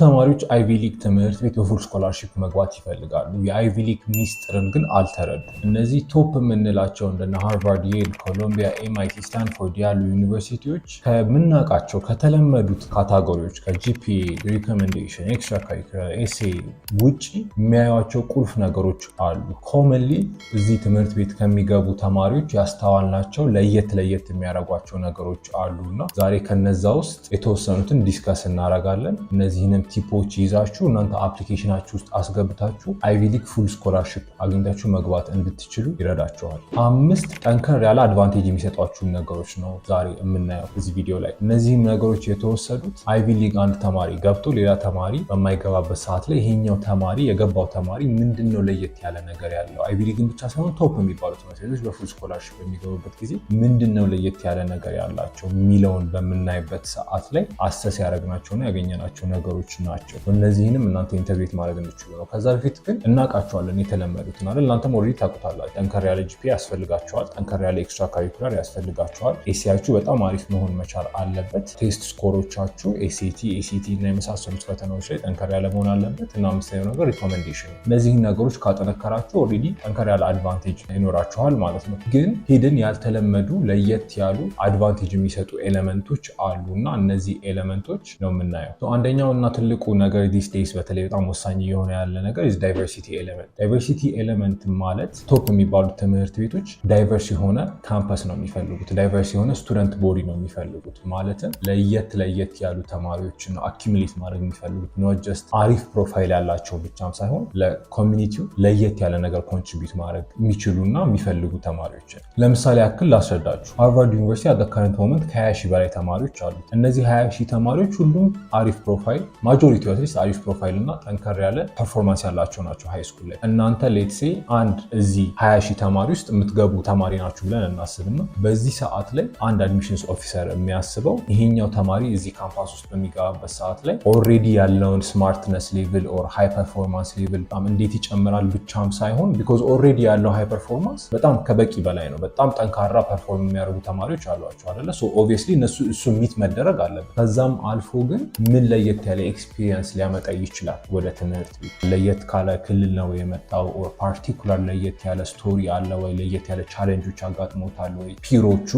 ተማሪዎች አይቪ ሊግ ትምህርት ቤት በፉል ስኮላርሺፕ መግባት ይፈልጋሉ። የአይቪ ሊግ ሚስጥርን ግን አልተረዱም። እነዚህ ቶፕ የምንላቸው እንደነ ሃርቫርድ፣ ዬል፣ ኮሎምቢያ፣ ኤምአይቲ፣ ስታንፎርድ ያሉ ዩኒቨርሲቲዎች ከምናውቃቸው ከተለመዱት ካታጎሪዎች ከጂፒኤ፣ ሪኮሜንዴሽን፣ ኤክስትራ ካሪኩላር፣ ኤሴ ውጭ የሚያዩቸው ቁልፍ ነገሮች አሉ። ኮመንሊ እዚህ ትምህርት ቤት ከሚገቡ ተማሪዎች ያስተዋልናቸው ለየት የሚያደርጓቸው ነገሮች አሉና ዛሬ ከነዛ ውስጥ የተወሰኑትን ዲስከስ እናደርጋለን። እነዚህንም ቲፖች ይዛችሁ እናንተ አፕሊኬሽናችሁ ውስጥ አስገብታችሁ አይቪ ሊግ ፉል ስኮላርሺፕ አግኝታችሁ መግባት እንድትችሉ ይረዳችኋል። 5 ጠንከር ያለ አድቫንቴጅ የሚሰጧችሁን ነገሮች ነው ዛሬ የምናየው እዚህ ቪዲዮ ላይ። እነዚህም ነገሮች የተወሰዱት አይቪ ሊግ አንድ ተማሪ ገብቶ ሌላ ተማሪ በማይገባበት ሰዓት ላይ ይሄኛው ተማሪ የገባው ተማሪ ምንድነው ለየት ያለ ነገር ያለው፣ አይቪ ሊግን ብቻ ሳይሆን ቶፕ የሚባሉ ትምህርት ቤቶች በፉል ስኮላርሺፕ የሚገቡበት ጊዜ ምንድነው ለየት ያለ ነገር ያላቸው የሚለውን በምናይበት ሰዓት ላይ አሰስ ያደረግናቸውና ያገኘናቸው ነገሮች ናቸው። እነዚህንም እናንተ ኢንተግሬት ማድረግ እንድችሉ ነው። ከዛ በፊት ግን እናውቃቸዋለን የተለመዱትን አይደል? እናንተም ኦልሬዲ ታውቁታላችሁ። ጠንከር ያለ ጂፒኤ ያስፈልጋቸዋል። ጠንከር ያለ ኤክስትራ ካሪኩላር ያስፈልጋቸዋል። ኤሲያችሁ በጣም አሪፍ መሆን መቻል አለበት። ቴስት ስኮሮቻችሁ ኤሲቲ፣ ኤሲቲ እና የመሳሰሉት ፈተናዎች ላይ ጠንከር ያለ መሆን አለበት እና አምስተኛው ነገር ሪኮሜንዴሽን። እነዚህን ነገሮች ካጠነከራችሁ ኦልሬዲ ጠንከር ያለ አድቫንቴጅ ይኖራችኋል ማለት ነው። ግን ሂድን ያልተለመዱ ለየት ያሉ አድቫንቴጅ የሚሰጡ ኤሌመንቶች አሉ እና እነዚህ ኤሌመንቶች ነው የምናየው። አንደኛው እና ትልቁ ነገር ዲስ ዴይስ በተለይ በጣም ወሳኝ የሆነ ያለ ነገር ዳይቨርሲቲ ኤሌመንት። ዳይቨርሲቲ ኤሌመንት ማለት ቶፕ የሚባሉት ትምህርት ቤቶች ዳይቨርስ የሆነ ካምፐስ ነው የሚፈልጉት፣ ዳይቨርስ የሆነ ስቱደንት ቦዲ ነው የሚፈልጉት። ማለትም ለየት ያሉ ተማሪዎችን ነው አኪሙሌት ማድረግ የሚፈልጉት። ኖት ጀስት አሪፍ ፕሮፋይል ያላቸው ብቻም ሳይሆን ለኮሚኒቲው ለየት ያለ ነገር ኮንትሪቢዩት ማድረግ የሚችሉና የሚፈልጉ ተማሪዎችን። ለምሳሌ ያክል ላስረዳችሁ። ሃርቫርድ ዩኒቨርሲቲ አት ከረንት ሞመንት ከ20 ሺህ በላይ ተማሪዎች አሉት። እነዚህ 20 ሺህ ተማሪዎች ሁሉም አሪፍ ፕሮፋይል ማጆሪቲ አትሊስት አሪፍ ፕሮፋይል እና ጠንከር ያለ ፐርፎርማንስ ያላቸው ናቸው ሃይ ስኩል ላይ። እናንተ ሌትሴ አንድ እዚህ 20 ሺህ ተማሪ ውስጥ የምትገቡ ተማሪ ናችሁ ብለን እናስብና በዚህ ሰዓት ላይ አንድ አድሚሽንስ ኦፊሰር የሚያስበው ይሄኛው ተማሪ እዚህ ካምፓስ ውስጥ በሚገባበት ሰዓት ላይ ኦልሬዲ ያለውን ስማርትነስ ሌቭል ኦር ሃይ ፐርፎርማንስ ሌቭል በጣም እንዴት ይጨምራል ብቻም ሳይሆን ቢኮዝ ኦልሬዲ ያለው ሃይ ፐርፎርማንስ በጣም ከበቂ በላይ ነው። በጣም ጠንካራ ፐርፎርም የሚያደርጉ ተማሪዎች አሏቸው አይደለ? ሶ ኦብቪየስሊ እሱ ሚት መደረግ አለበት። ከዛም አልፎ ግን ምን ለየት ያለ ኤክስፒሪየንስ ሊያመጣ ይችላል ወደ ትምህርት ቤት። ለየት ካለ ክልል ነው የመጣው ኦር ፓርቲኩላር ለየት ያለ ስቶሪ አለ ወይ? ለየት ያለ ቻሌንጆች አጋጥሞታል ወይ? ፒሮቹ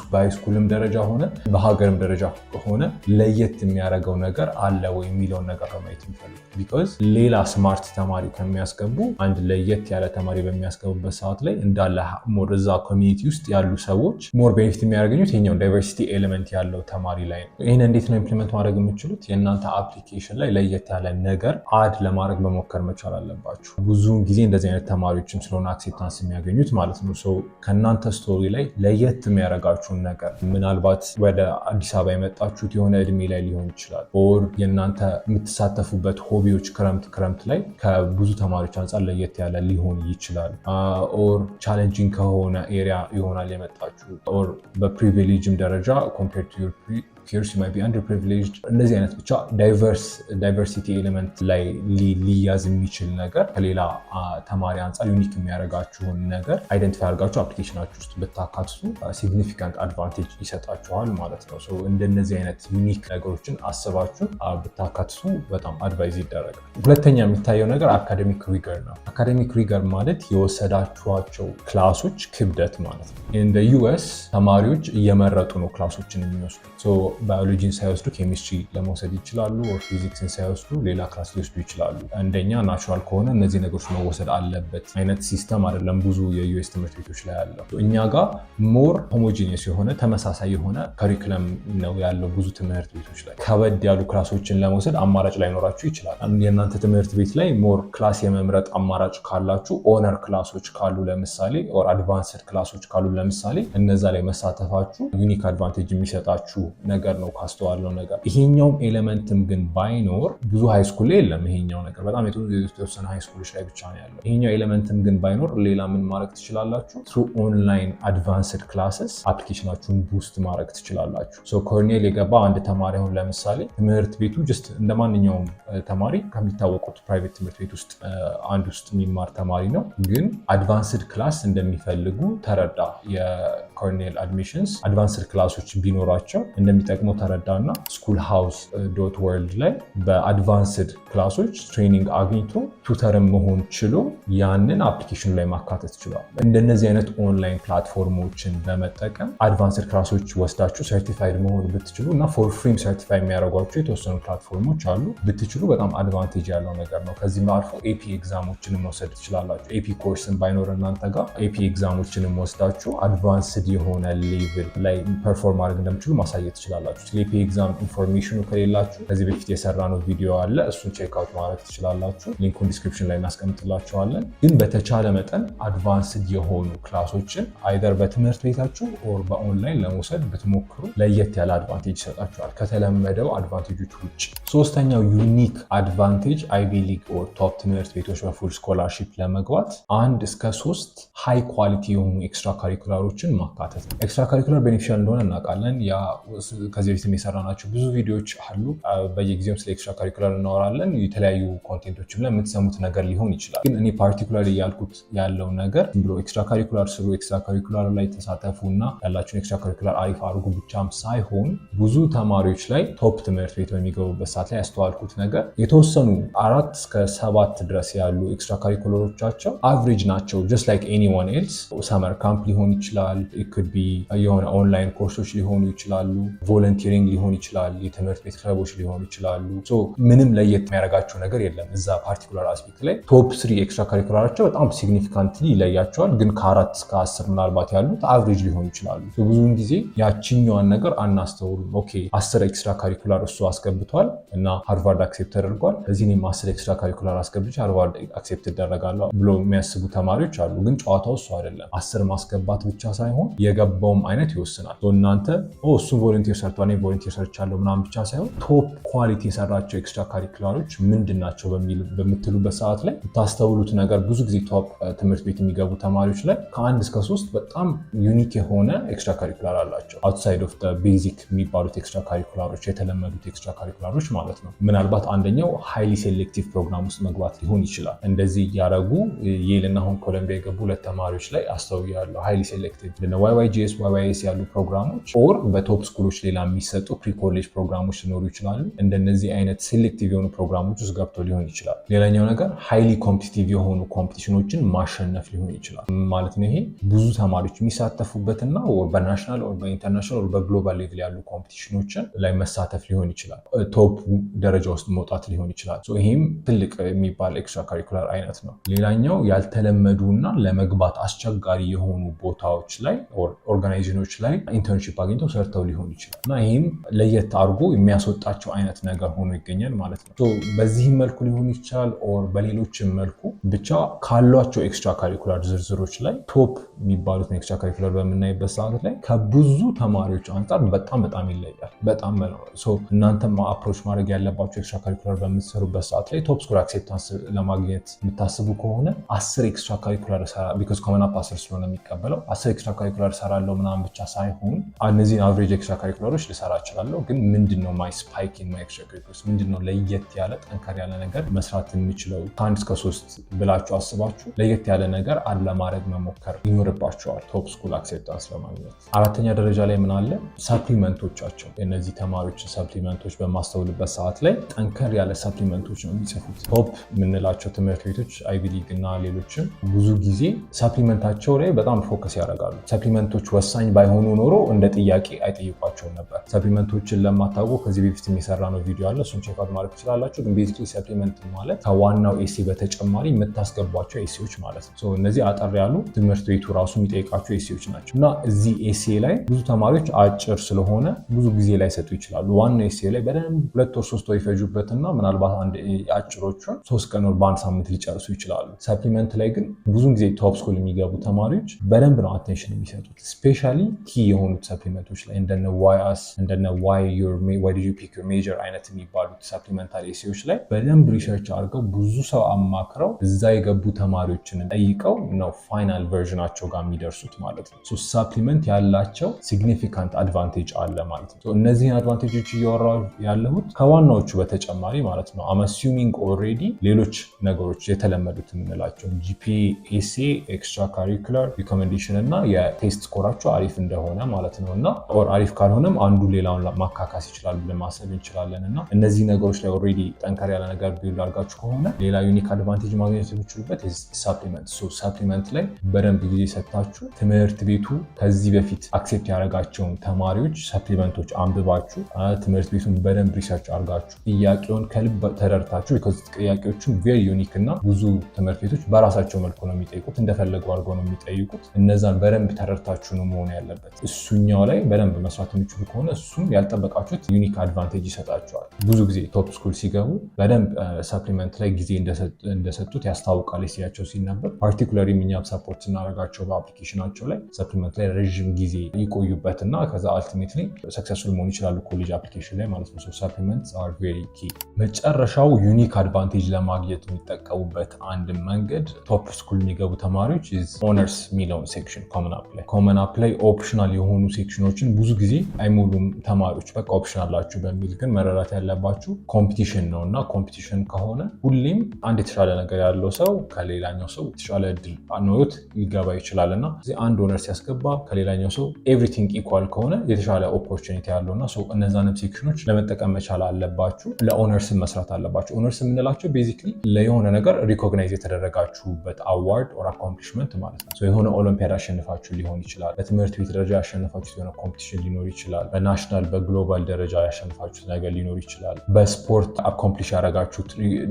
በሃይስኩልም ደረጃ ሆነ በሀገርም ደረጃ ሆነ ለየት የሚያደርገው ነገር አለ ወይ የሚለውን ነገር ለማየት የሚፈልጉ ቢኮዝ ሌላ ስማርት ተማሪ ከሚያስገቡ አንድ ለየት ያለ ተማሪ በሚያስገቡበት ሰዓት ላይ እንዳለ ሞር እዛ ኮሚኒቲ ውስጥ ያሉ ሰዎች ሞር ቤኔፊት የሚያገኙት ይሄኛው ዳይቨርሲቲ ኤሌመንት ያለው ተማሪ ላይ ነው። ይህን እንዴት ነው ኢምፕሊመንት ማድረግ የምችሉት? የእናንተ አፕሊኬሽን ላይ ለየት ያለ ነገር አድ ለማድረግ መሞከር መቻል አለባችሁ። ብዙውን ጊዜ እንደዚህ አይነት ተማሪዎችም ስለሆነ አክሴፕታንስ የሚያገኙት ማለት ነው። ሰው ከእናንተ ስቶሪ ላይ ለየት የሚያደርጋችሁን ነገር ምናልባት ወደ አዲስ አበባ የመጣችሁት የሆነ እድሜ ላይ ሊሆን ይችላል። ኦር የእናንተ የምትሳተፉበት ሆቢዎች ክረምት ላይ ከብዙ ተማሪዎች አንጻር ለየት ያለ ሊሆን ይችላል። ኦር ቻሌንጂንግ ከሆነ ኤሪያ ይሆናል የመጣችሁ ኦር በፕሪቪሌጅም ደረጃ ኮምፔርድ ቱ ዩር ፒርስ ዩ ማይት ቢ አንደርፕሪቪሌጅድ። እነዚህ አይነት ብቻ ዳይቨርሲቲ ኤሌመንት ላይ ሊያዝ የሚችል ነገር ከሌላ ተማሪ አንጻር ዩኒክ የሚያደርጋችሁን ነገር አይደንቲፋይ አድርጋችሁ አፕሊኬሽናችሁ ውስጥ ብታካትቱ ሲግኒፊካንት አድቫንቴጅ ይሰጣችኋል ማለት ነው። እንደነዚህ አይነት ዩኒክ ነገሮችን አስባችሁ ብታካትቱ በጣም አድቫይዝ ይደረጋል። ሁለተኛ የሚታየው ነገር አካዴሚክ ሪገር ነው። አካዴሚክ ሪገር ማለት የወሰዳችኋቸው ክላሶች ክብደት ማለት ነው። እንደ ዩኤስ ተማሪዎች እየመረጡ ነው ክላሶችን የሚወስዱ። ባዮሎጂን ሳይወስዱ ኬሚስትሪ ለመውሰድ ይችላሉ። ፊዚክስን ሳይወስዱ ሌላ ክላስ ሊወስዱ ይችላሉ። አንደኛ ናቹራል ከሆነ እነዚህ ነገሮች መወሰድ አለበት አይነት ሲስተም አይደለም ብዙ የዩኤስ ትምህርት ቤቶች ላይ ያለው። እኛ ጋር ሞር ሆሞጂኒየስ የሆነ ተመሳሳይ የሆነ ከሪክለም ነው ያለው። ብዙ ትምህርት ቤቶች ላይ ከበድ ያሉ ክላሶችን ለመውሰድ አማራጭ ላይኖራችሁ ይችላል። የእናንተ ትምህርት ቤት ላይ ሞር ክላስ የመምረጥ አማራጭ ካላችሁ ኦነር ክላሶች ካሉ ለምሳሌ ኦር አድቫንስድ ክላሶች ካሉ ለምሳሌ እነዛ ላይ መሳተፋችሁ ዩኒክ አድቫንቴጅ የሚሰጣችሁ ነገር ነው ካስተዋለው ነገር። ይሄኛውም ኤሌመንትም ግን ባይኖር ብዙ ሃይስኩል ላይ የለም። ይሄኛው ነገር በጣም የተወሰነ ሃይስኩሎች ላይ ብቻ ነው ያለው። ይሄኛው ኤሌመንትም ግን ባይኖር ሌላ ምን ማድረግ ትችላላችሁ? ትሩ ኦንላይን አድቫንስድ ክላስስ አፕሊኬሽናችሁን ቡስት ማድረግ ትችላላችሁ። ኮርኔል የገባ አንድ ተማሪ አሁን ለምሳሌ ትምህርት ቤቱ ጀስት እንደ ማንኛውም ተማሪ ከሚታወቁት ፕራይቬት ትምህርት ቤት ውስጥ አንድ ውስጥ የሚማር ተማሪ ነው። ግን አድቫንስድ ክላስ እንደሚፈልጉ ተረዳ። ኮርኔል አድሚሽንስ አድቫንስድ ክላሶች ቢኖራቸው እንደሚጠቅመው ተረዳና schoolhouse.world ላይ በአድቫንስድ ክላሶች ትሬኒንግ አግኝቶ ቱተርም መሆን ችሎ ያንን አፕሊኬሽኑ ላይ ማካተት ችሏል። እንደነዚህ አይነት ኦንላይን ፕላትፎርሞችን በመጠቀም አድቫንስድ ክላሶች ወስዳችሁ ሰርቲፋይድ መሆን ብትችሉ እና ፎር ፍሪም ሰርቲፋይ የሚያደርጓቸው የተወሰኑ ፕላትፎርሞች አሉ ብትችሉ በጣም አድቫንቴጅ ያለው ነገር ነው። ከዚህም አልፎ ኤፒ ኤግዛሞችንም መውሰድ ትችላላችሁ። ኤፒ ኮርስን ባይኖር እናንተ ጋር ኤፒ ኤግዛሞችንም ወስዳችሁ አድቫንስድ የሆነ ሌቭል ላይ ፐርፎርም ማድረግ እንደምችሉ ማሳየት ትችላላችሁ። ስለ ኤፒ ኤግዛም ኢንፎርሜሽኑ ከሌላችሁ ከዚህ በፊት የሰራነው ቪዲዮ አለ፣ እሱን ቼክ አውት ማድረግ ትችላላችሁ። ሊንኩን ዲስክሪፕሽን ላይ እናስቀምጥላችኋለን። ግን በተቻለ መጠን አድቫንስድ የሆኑ ክላሶችን አይደር በትምህርት ቤታችሁ ኦር በኦንላይን ለመውሰድ ብትሞክሩ ለየት ያለ አድቫንቴጅ ይሰጣችኋል ከተለመደው አድቫንቴጆች ውጭ። ሶስተኛው ዩኒክ አድቫንቴጅ አይቪ ሊግ ኦር ቶፕ ትምህርት ቤቶች በፉል ስኮላርሺፕ ለመግባት 1 እስከ 3 ሃይ ኳሊቲ የሆኑ ኤክስትራ ካሪኩላሮችን ማካተት ነው። ኤክስትራ ካሪኩላር ቤኔፊሻል እንደሆነ እናውቃለን። ያ ከዚህ በፊትም የሰራናቸው ብዙ ቪዲዮዎች አሉ። በየጊዜውም ስለ ኤክስትራ ካሪኩላር እናወራለን። የተለያዩ ኮንቴንቶችም ላይ የምትሰሙት ነገር ሊሆን ይችላል። ግን እኔ ፓርቲኩላር እያልኩት ያለው ነገር ብሎ ኤክስትራ ካሪኩላር ስሩ፣ ኤክስትራ ካሪኩላር ላይ ተሳተፉ እና ያላችሁን ኤክስትራ ካሪኩላር አሪፍ አድርጉ ብቻም ሳይሆን ብዙ ተማሪዎች ላይ ቶፕ ትምህርት ቤት በሚገቡበት ሰዓት ላይ ያስተዋልኩት ነገር የተወሰኑ 4 እስከ 7 ድረስ ያሉ ኤክስትራ ካሪኩለሮቻቸው አቨሬጅ ናቸው። ጀስት ላይክ ኤኒዋን ኤልስ። ሰመር ካምፕ ሊሆን ይችላል፣ ኢኩድ ቢ የሆነ ኦንላይን ኮርሶች ሊሆኑ ይችላሉ፣ ቮለንቲሪንግ ሊሆን ይችላል፣ የትምህርት ቤት ክለቦች ሊሆኑ ይችላሉ። ምንም ለየት የሚያደርጋቸው ነገር የለም። እዛ ፓርቲኩላር አስፔክት ላይ ቶፕ 3 ኤክስትራ ካሪኩላራቸው በጣም ሲግኒፊካንትሊ ይለያቸዋል። ግን ከ4 እስከ 10 ምናልባት ያሉት አቨሬጅ ሊሆኑ ይችላሉ። ብዙውን ጊዜ ያችኛዋን ነገር አናስተውሉም። ኦኬ 10 ኤክስትራ ካሪኩላር እሱ አስገብቷል እና ሃርቫርድ አክሴፕት ተደርጓል፣ እዚህ እኔም 10 ኤክስትራ ካሪኩላር አስገብቼ ሃርቫርድ አክሴፕት ይደረጋለሁ ብሎ የሚያስቡ ተማሪዎች አሉ። ግን ጨዋታው እሱ አይደለም። 10 ማስገባት ብቻ ሳይሆን የገባውም አይነት ይወስናል። እናንተ እሱ ቮለንቲር ሰርቷል እኔ ቮለንቲር ሰርቻለሁ ምናምን ብቻ ሳይሆን ቶፕ ኳሊቲ የሰራቸው ኤክስትራ ካሪኩላሮች ምንድን ናቸው በምትሉበት ሰዓት ላይ የምታስተውሉት ነገር ብዙ ጊዜ ቶፕ ትምህርት ቤት የሚገቡ ተማሪዎች ላይ ከ1 እስከ 3 በጣም ዩኒክ የሆነ ኤክስትራ ካሪኩላር አላቸው። አውትሳይድ ኦፍ ቤዚክ የሚባሉት ኤክስትራ ካሪኩላሮች የተለመዱት ኤክስትራ ካሪኩላሮች ማለት ነው። ምናልባት አንደኛው ሃይሊ ሴሌክቲቭ ፕሮግራም ውስጥ መግባት ሊሆን ይችላል። እንደዚህ እያደረጉ የልና አሁን ኮሎምቢያ የገቡ 2 ተማሪዎች ላይ አስተውያለሁ። ሃይሊ ሴሌክቲቭ YYGS YYS ያሉ ፕሮግራሞች ኦር በቶፕ ስኩሎች ሌላ የሚሰጡ ፕሪኮሌጅ ፕሮግራሞች ሊኖሩ ይችላሉ። እንደነዚህ አይነት ሴሌክቲቭ የሆኑ ፕሮግራሞች ውስጥ ገብቶ ሊሆን ይችላል። ሌላኛው ነገር ሃይሊ ኮምፒቲቲቭ የሆኑ ኮምፒቲሽኖችን ማሸነፍ ሊሆን ይችላል ማለት ነው። ይሄ ብዙ ተማሪዎች የሚሳተፉበትና በናሽናል ኦር በኢንተርናሽናል ኦር በግሎባል ሌቭል ያሉ ኮምፒቲሽኖችን ላይ መሳተፍ ሊሆን ይችላል። ቶፕ ደረጃ ውስጥ መውጣት ሊሆን ይችላል። ይህም ትልቅ የሚባል ኤክስትራ ካሪኩላር አይነት ነው። ሌላኛው ያልተለመዱና ለመግባት አስቸጋሪ የሆኑ ቦታዎች ላይ ኦርጋናይዜሽኖች ላይ ኢንተርንሺፕ አግኝተው ሰርተው ሊሆን ይችላል እና ይህም ለየት አድርጎ የሚያስወጣቸው አይነት ነገር ሆኖ ይገኛል ማለት ነው። በዚህም መልኩ ሊሆን ይችላል ኦር በሌሎችም መልኩ ብቻ ካሏቸው ኤክስትራ ካሪኩላር ዝርዝሮች ላይ ቶፕ የሚባሉትን ኤክስትራ ካሪኩላር በምናይበት ሰዓት ላይ ከብዙ ተማሪዎች አንጻር በጣም ይለያል። በጣም እናንተም አፕሮች ማድረግ ያለባቸው ኤክስትራ ካሪኩላር በምትሰሩበት ሰዓት ላይ ቶፕ ስኩል አክሴፕታንስ ለማግኘት የምታስቡ ከሆነ 10 ኤክስትራ ካሪኩላር ቢኮዝ ኮመን አፕ 10 ስለሆነ የሚቀበለው 10 ኤክስትራ ካሪኩላር ሰራለው ምናምን ብቻ ሳይሆን እነዚህን አቨሬጅ ኤክስትራ ካሪኩላሮች ልሰራ እችላለሁ። ግን ምንድነው ማይ ስፓይክ ኢን ማይ ኤክስትራ ካሪኩላርስ ምንድነው ለየት ያለ ጠንከር ያለ ነገር መስራት የሚችለው ከ1 እስከ 3 ብላችሁ አስባችሁ ለየት ያለ ነገር ለማድረግ መሞከር ይኖርባቸዋል ቶፕ ስኩል አክሴፕታንስ ለማግኘት። 4ኛ ደረጃ ላይ ምን አለ? ሰፕሊመንቶቻቸው። የነዚህ ተማሪዎች ሰፕሊመንቶች በማስተውልበት ሰዓት ላይ ጠንከር ያለ ሰፕሊመንቶች ነው የሚጽፉት። ቶፕ የምንላቸው ትምህርት ቤቶች አይቪ ሊግ እና ሌሎችም ብዙ ጊዜ ሰፕሊመንታቸው ላይ በጣም ፎከስ ያደርጋሉ። ሰፕሊመንቶች ወሳኝ ባይሆኑ ኖሮ እንደ ጥያቄ አይጠይቋቸውም ነበር። ሰፕሊመንቶችን ለማታውቁ ከዚህ በፊት የሚሰራ ነው ቪዲዮ አለ፣ እሱን ቼክ አውት ማድረግ ትችላላችሁ። ግን ቤዚክሊ ሰፕሊመንት ማለት ከዋናው ኤሴ በተጨማሪ የምታስገቧቸው ኤሴዎች ማለት ነው። እነዚህ አጠር ያሉ ትምህርት ቤቱ ራሱ የሚጠይቃቸው ኤሴዎች ናቸው እና እዚህ ኤሴ ላይ ብዙ ተማሪዎች አጭር ስለሆነ ብዙ ጊዜ ላይ ሰጡ ይችላሉ። ዋናው ኤሴ ላይ በደንብ 2 ወር 3 ወር ይፈጁበትና ምናልባት አንድ አጭሮቹን 3 ቀን ወር በአንድ ሳምንት ሊጨርሱ ይችላሉ። ሰፕሊመንት ላይ ግን ብዙ ጊዜ ቶፕ ስኩል የሚገቡ ተማሪዎች በደንብ ነው አቴንሽን የሚሰጡት። ስፔሻሊ ኪ የሆኑት ሰፕሊመንቶች ላይ እንደነ ዋይአስ እንደነ ዋይ ዲድ ዩ ፒክ ዩር ሜጀር አይነት የሚባሉት ሰፕሊመንታሪ ኤሴዎች ላይ በደንብ ሪሰርች አድርገው ብዙ ሰው አማክረው እዛ እዛ የገቡ ተማሪዎችን ጠይቀው ነው ፋይናል ቨርዥናቸው ጋር የሚደርሱት ማለት ነው። ሳፕሊመንት ያላቸው ሲግኒፊካንት አድቫንቴጅ አለ ማለት ነው። እነዚህን አድቫንቴጆች እያወራሁ ያለሁት ከዋናዎቹ በተጨማሪ ማለት ነው። አም አሱሚንግ ኦልሬዲ ሌሎች ነገሮች የተለመዱት የምንላቸው ጂፒኤ፣ ኤስኤ፣ ኤክስትራ ካሪኩለር ሪኮሜንዴሽን እና የቴስት ስኮራቸው አሪፍ እንደሆነ ማለት ነው እና አሪፍ ካልሆነም አንዱ ሌላውን ማካካስ ይችላል ብለን ማሰብ እንችላለን እና እነዚህ ነገሮች ላይ ኦልሬዲ ጠንከር ያለ ነገር ቢውል አድርጋችሁ ከሆነ ሌላ ዩኒክ አድቫንቴጅ ማግኘት የሚችሉበት ሳፕሊመንት። ሳፕሊመንት ላይ በደንብ ጊዜ ሰጥታችሁ ትምህርት ቤቱ ከዚህ በፊት አክሴፕት ያደረጋቸውን ተማሪዎች ሳፕሊመንቶች አንብባችሁ ትምህርት ቤቱን በደንብ ሪሰርች አድርጋችሁ ጥያቄውን ከልብ ተረድታችሁ ጥያቄዎችን ቬሪ ዩኒክ እና ብዙ ትምህርት ቤቶች በራሳቸው መልኩ ነው የሚጠይቁት፣ እንደፈለጉ አድርገው ነው የሚጠይቁት። እነዛን በደንብ ተረድታችሁ ነው መሆን ያለበት። እሱኛው ላይ በደንብ መስራት የሚችሉ ከሆነ እሱም ያልጠበቃችሁት ዩኒክ አድቫንቴጅ ይሰጣቸዋል። ብዙ ጊዜ ቶፕ ስኩል ሲገቡ በደንብ ሳፕሊመንት ላይ ጊዜ እንደሰጡት ያስታውቃል ሲያቸው ሲነበብ። ፓርቲኩላሪ እኛም ሰፖርት ስናደርጋቸው በአፕሊኬሽናቸው ላይ ሳፕሊመንት ላይ ረዥም ጊዜ ይቆዩበትና ከዛ አልቲሜትሊ ሰክሰስፉል መሆን ይችላሉ ኮሌጅ አፕሊኬሽን ላይ ማለት ነው። ሳፕሊመንትስ አር ቬሪ ኪ። መጨረሻው ዩኒክ አድቫንቴጅ ለማግኘት የሚጠቀሙበት አንድ መንገድ ቶፕ ስኩል የሚገቡ ተማሪዎች ኦነርስ የሚለውን ሴክሽን ኮመን አፕ ላይ ኦፕሽናል የሆኑ ሴክሽኖችን ብዙ ጊዜ አይሞሉም ተማሪዎች። በቃ ኦፕሽን አላችሁ በሚል ግን መረዳት ያለባችሁ ኮምፒቲሽን ነው እና ኮምፒቲሽን ከሆነ ሁሌም አንድ የተሻለ ነገር ያለው ሰው ከሌላኛው ሰው የተሻለ እድል ኖሮት ሊገባ ይችላል እና አንድ ኦነር ሲያስገባ ከሌላኛው ሰው ኤቭሪቲንግ ኢኳል ከሆነ የተሻለ ኦፖርቹኒቲ ያለው እና እነዛንም ሴክሽኖች ለመጠቀም መቻል አለባችሁ። ለኦነርስ መስራት አለባችሁ። ኦነርስ የምንላቸው ቤዚክሊ ለየሆነ ነገር ሪኮግናይዝ የተደረጋችሁበት አዋርድ ኦር አኮምፕሊሽመንት ማለት ነው። የሆነ ኦሎምፒያድ አሸንፋችሁ ሊሆን ይችላል። በትምህርት ቤት ደረጃ ያሸንፋችሁት የሆነ ኮምፒቲሽን ሊኖር ይችላል። በናሽናል በግሎባል ደረጃ ያሸንፋችሁት ነገር ሊኖር ይችላል። በስፖርት አኮምፕሊሽ ያደረጋችሁት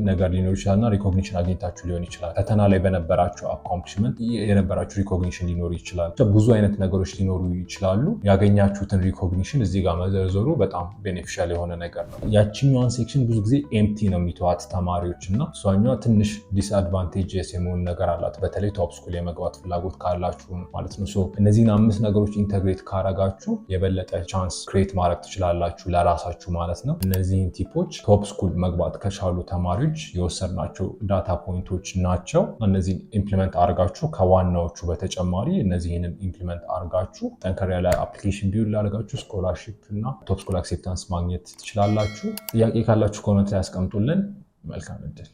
ነገር ሊኖር ይችላል እና ሪኮግኒሽን አግኝታችሁ ሊሆን ይችላል። ፈተና ላይ በነበራችሁ አኮምፕሊሽመንት የነበራችሁ ሪኮግኒሽን ሊኖር ይችላል። ብዙ አይነት ነገሮች ሊኖሩ ይችላሉ። ያገኛችሁትን ሪኮግኒሽን እዚህ ጋር መዘርዘሩ በጣም ቤኔፊሻል የሆነ ነገር ነው። ያችኛዋን ሴክሽን ብዙ ጊዜ ኤምቲ ነው የሚተዋት ተማሪዎች እና እሷኛዋ ትንሽ ዲስአድቫንቴጅስ የመሆን ነገር አላት። በተለይ ቶፕ ስኩል የመግባት ፍላጎት ካላችሁ ማለት ነው። እነዚህን 5 ነገሮች ኢንተግሬት ካረጋችሁ የበለጠ ቻንስ ክሬት ማድረግ ትችላላችሁ ለራሳችሁ ማለት ነው። እነዚህን ቲፖች ቶፕ ስኩል መግባት ከቻሉ ተማሪዎች የወሰድናቸው ዳታ ፖይንቶች ናቸው። እነዚህን ኢምፕሊመንት አድርጋችሁ ከዋናዎቹ በተጨማሪ እነዚህንም ኢምፕሊመንት አድርጋችሁ ጠንከር ያለ አፕሊኬሽን ቢውል አድርጋችሁ ስኮላርሺፕ እና ቶፕ ስኩል አክሴፕታንስ ማግኘት ትችላላችሁ። ጥያቄ ካላችሁ ኮመንት ላይ ያስቀምጡልን። መልካም እድል።